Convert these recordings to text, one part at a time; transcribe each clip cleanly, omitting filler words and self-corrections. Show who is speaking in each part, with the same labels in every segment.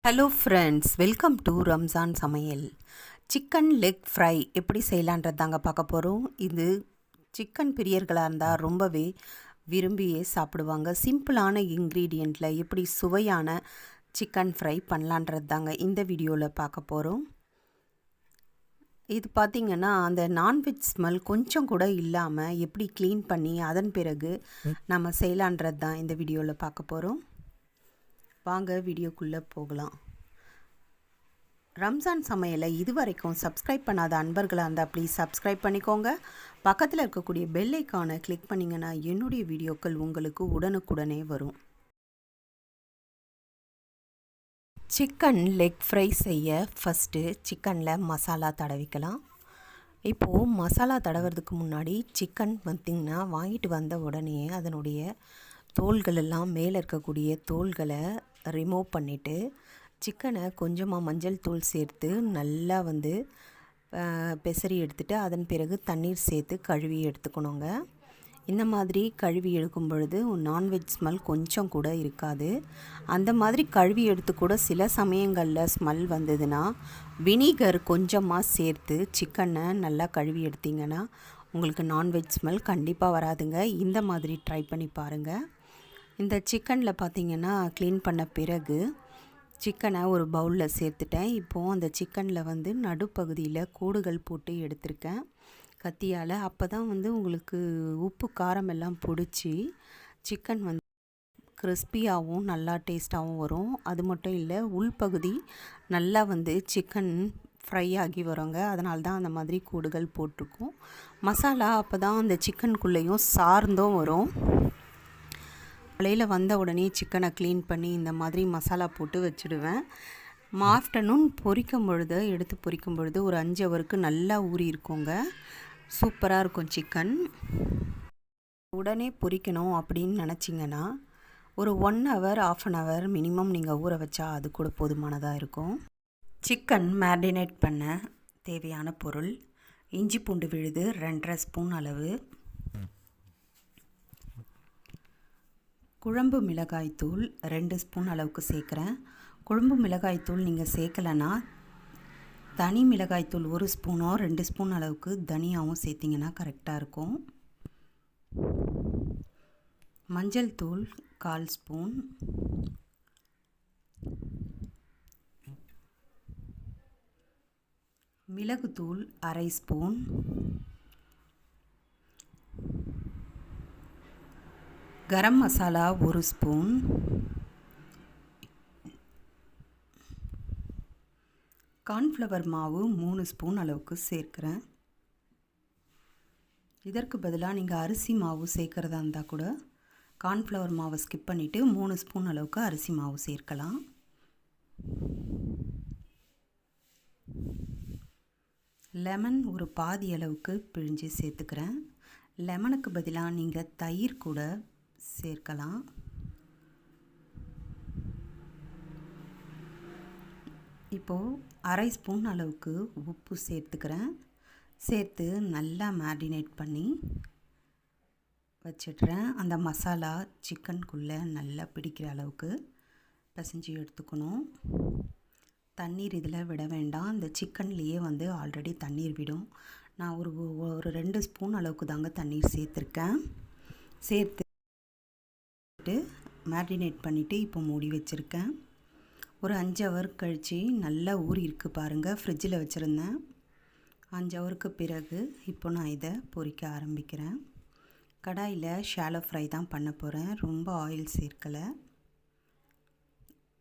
Speaker 1: Hello friends, welcome to Ramzan சமையல். Chicken leg fry எப்படி செய்யலான்றது தாங்க பார்க்க போகிறோம். இது சிக்கன் பிரியர்களாக இருந்தால் ரொம்பவே விரும்பியே சாப்பிடுவாங்க. சிம்பிளான இன்க்ரீடியண்ட்டில் எப்படி சுவையான சிக்கன் ஃப்ரை பண்ணலான்றது தாங்க இந்த வீடியோவில் பார்க்க போகிறோம். இது பார்த்திங்கன்னா அந்த நான்வெஜ் ஸ்மெல் கொஞ்சம் கூட இல்லாமல் எப்படி க்ளீன் பண்ணி அதன் பிறகு நம்ம செய்யலான்றது தான் இந்த வீடியோவில் பார்க்க போகிறோம். வாங்க வீடியோக்குள்ளே போகலாம். ரம்ஜான் சமையலை இதுவரைக்கும் சப்ஸ்கிரைப் பண்ணாத அன்பர்களாக இருந்தால் ப்ளீஸ் சப்ஸ்கிரைப் பண்ணிக்கோங்க. பக்கத்தில் இருக்கக்கூடிய பெல் ஐக்கானை கிளிக் பண்ணிங்கன்னா என்னுடைய வீடியோக்கள் உங்களுக்கு உடனுக்குடனே வரும். சிக்கன் லெக் ஃப்ரை செய்ய ஃபஸ்ட்டு சிக்கனில் மசாலா தடவிக்கலாம். இப்போது மசாலா தடவுறதுக்கு முன்னாடி சிக்கன் பார்த்திங்கன்னா வாங்கிட்டு வந்த உடனே அதனுடைய தோல்கள் எல்லாம் மேலே இருக்கக்கூடிய தோல்களை ரிமூவ் பண்ணிவிட்டு சிக்கனை கொஞ்சமாக மஞ்சள் தூள் சேர்த்து நல்லா பெசரி எடுத்துகிட்டு அதன் பிறகு தண்ணீர் சேர்த்து கழுவி எடுத்துக்கணுங்க. இந்த மாதிரி கழுவி எடுக்கும் பொழுது நான்வெஜ் ஸ்மெல் கொஞ்சம் கூட இருக்காது. அந்த மாதிரி கழுவி எடுத்து கூட சில சமயங்களில் ஸ்மெல் வந்ததுன்னா வினிகர் கொஞ்சமாக சேர்த்து சிக்கனை நல்லா கழுவி எடுத்திங்கன்னா உங்களுக்கு நான்வெஜ் ஸ்மெல் கண்டிப்பாக வராதுங்க. இந்த மாதிரி ட்ரை பண்ணி பாருங்கள். இந்த சிக்கனில் பார்த்திங்கன்னா க்ளீன் பண்ண பிறகு சிக்கனை ஒரு பவுலில் சேர்த்துட்டேன். இப்போது அந்த சிக்கனில் நடுப்பகுதியில் கோடுகள் போட்டு எடுத்திருக்கேன் கத்தியால். அப்போ தான் உங்களுக்கு உப்பு காரம் எல்லாம் பிடிச்சி சிக்கன் கிறிஸ்பியாகவும் நல்லா டேஸ்ட்டாகவும் வரும். அது மட்டும் இல்லை, உள்பகுதி நல்லா சிக்கன் ஃப்ரை ஆகி வருங்க. அதனால தான் அந்த மாதிரி கோடுகள் போட்டிருக்கோம். மசாலா அப்போ தான் அந்த சிக்கனுக்குள்ளேயும் சார்ந்தும் வரும். காலையில் வந்த உடனே சிக்கனை க்ளீன் பண்ணி இந்த மாதிரி மசாலா போட்டு வச்சுடுவேன். ஆஃப்டர்நூன் எடுத்து பொரிக்கும் பொழுது ஒரு 5 ஹவருக்கு நல்லா ஊறி இருக்குங்க. சூப்பராக இருக்கும் சிக்கன். உடனே பொரிக்கணும் அப்படின்னு நினச்சிங்கன்னா ஒரு 1 ஹவர் 1/2 ஹவர் மினிமம் நீங்கள் ஊற வச்சா அது கூட போதுமானதாக இருக்கும். சிக்கன் மேரினேட் பண்ண தேவையான பொருள்: இஞ்சி பூண்டு விழுது 2.5 ஸ்பூன் அளவு, குழம்பு மிளகாய்த்தூள் 2 ஸ்பூன் அளவுக்கு சேர்க்குறேன். குழம்பு மிளகாய்த்தூள் நீங்கள் சேர்க்கலைன்னா தனி மிளகாய்த்தூள் 1 ஸ்பூனோ 2 ஸ்பூன் அளவுக்கு தனியாகவும் சேர்த்திங்கன்னா கரெக்டாக இருக்கும். மஞ்சள் தூள் 1/4 ஸ்பூன், மிளகுத்தூள் 1/2 spoon, garam masala 1 spoon, cornflour மாவு 3 ஸ்பூன் அளவுக்கு சேர்க்குறேன். இதற்கு பதிலாக நீங்கள் அரிசி மாவு சேர்க்குறதா இருந்தால் கூட கார்ன்ஃப்ளவர் மாவை ஸ்கிப் பண்ணிவிட்டு 3 ஸ்பூன் அளவுக்கு அரிசி மாவு சேர்க்கலாம். லெமன் ஒரு பாதி அளவுக்கு பிழிஞ்சு சேர்த்துக்கிறேன். லெமனுக்கு பதிலாக நீங்கள் தயிர் கூட சேர்க்கலாம். இப்போது 1/2 ஸ்பூன் அளவுக்கு உப்பு சேர்த்துக்கிறேன். சேர்த்து நல்லா மேரினேட் பண்ணி வச்சிடுறேன். அந்த மசாலா சிக்கனுக்குள்ளே நல்லா பிடிக்கிற அளவுக்கு பிசைஞ்சு எடுத்துக்கணும். தண்ணீர் இதில் விட வேண்டாம். இந்த சிக்கன்லேயே ஆல்ரெடி தண்ணீர் விடும். நான் ஒரு 2 ஸ்பூன் அளவுக்கு தாங்க தண்ணீர் சேர்த்துருக்கேன். சேர்த்து மேரினேட் பண்ணிவிட்டு இப்போ மூடி வச்சுருக்கேன். ஒரு 5 ஹவர் கழித்து நல்லா ஊறி இருக்குது பாருங்கள். ஃப்ரிட்ஜில் வச்சுருந்தேன். 5 ஹவருக்கு பிறகு இப்போ நான் இதை பொரிக்க ஆரம்பிக்கிறேன். கடாயில் ஷாலோ ஃப்ரை தான் பண்ண போகிறேன். ரொம்ப ஆயில் சேர்க்கலை.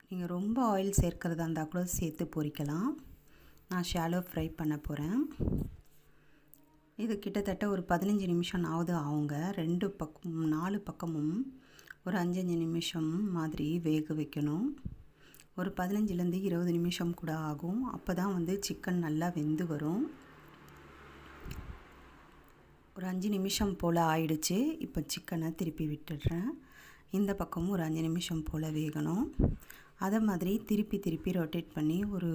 Speaker 1: நீங்கள் ரொம்ப ஆயில் சேர்க்கிறதா இருந்தால் கூட சேர்த்து பொரிக்கலாம். நான் ஷாலோ ஃப்ரை பண்ண போகிறேன். இது கிட்டத்தட்ட ஒரு 15 நிமிஷம் ஆகுங்க. 4 பக்கமும் ஒரு 5 நிமிஷம் மாதிரி வேக வைக்கணும். ஒரு 15லேருந்து 20 நிமிஷம் கூட ஆகும். அப்போ தான் சிக்கன் நல்லா வெந்து வரும். ஒரு 5 நிமிஷம் போல் ஆயிடுச்சு. இப்போ சிக்கனை திருப்பி விட்டுடுறேன். இந்த பக்கமும் ஒரு 5 நிமிஷம் போல் வேகணும். அதை மாதிரி திருப்பி ரொட்டேட் பண்ணி ஒரு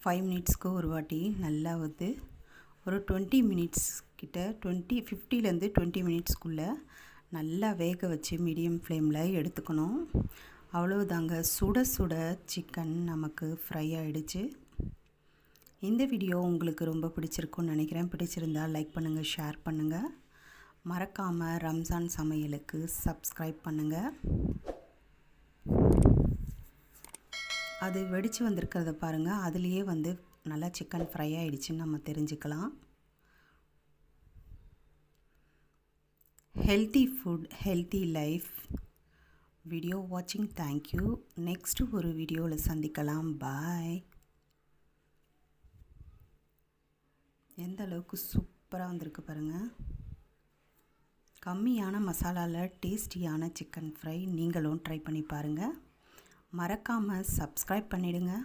Speaker 1: 5 மினிட்ஸ்க்கு ஒரு வாட்டி நல்லா ஒரு 20 மினிட்ஸ் கிட்ட 15லேருந்து 20 மினிட்ஸ்க்குள்ளே நல்லா வேக வச்சு மீடியம் ஃப்ளேமில் எடுத்துக்கணும். அவ்வளவுதாங்க, சுட சுட சிக்கன் நமக்கு ஃப்ரை ஆகிடுச்சு. இந்த வீடியோ உங்களுக்கு ரொம்ப பிடிச்சிருக்குன்னு நினைக்கிறேன். பிடிச்சிருந்தால் லைக் பண்ணுங்கள், ஷேர் பண்ணுங்கள். மறக்காமல் ரம்ஜான் சமையலுக்கு சப்ஸ்கிரைப் பண்ணுங்கள். அது வெடித்து வந்திருக்கிறத பாருங்கள். அதுலேயே நல்லா சிக்கன் ஃப்ரை ஆகிடுச்சின்னு நம்ம தெரிஞ்சுக்கலாம். Healthy food, healthy life. Video வாட்சிங் தேங்க்யூ. நெக்ஸ்ட்டு ஒரு வீடியோவில் சந்திக்கலாம். பாய். எந்த அளவுக்கு சூப்பராக வந்திருக்கு பாருங்கள். கம்மியான மசாலாவில் டேஸ்டியான சிக்கன் ஃப்ரை நீங்களும் ட்ரை பண்ணி பாருங்கள். மறக்காமல் சப்ஸ்கிரைப் பண்ணிவிடுங்க.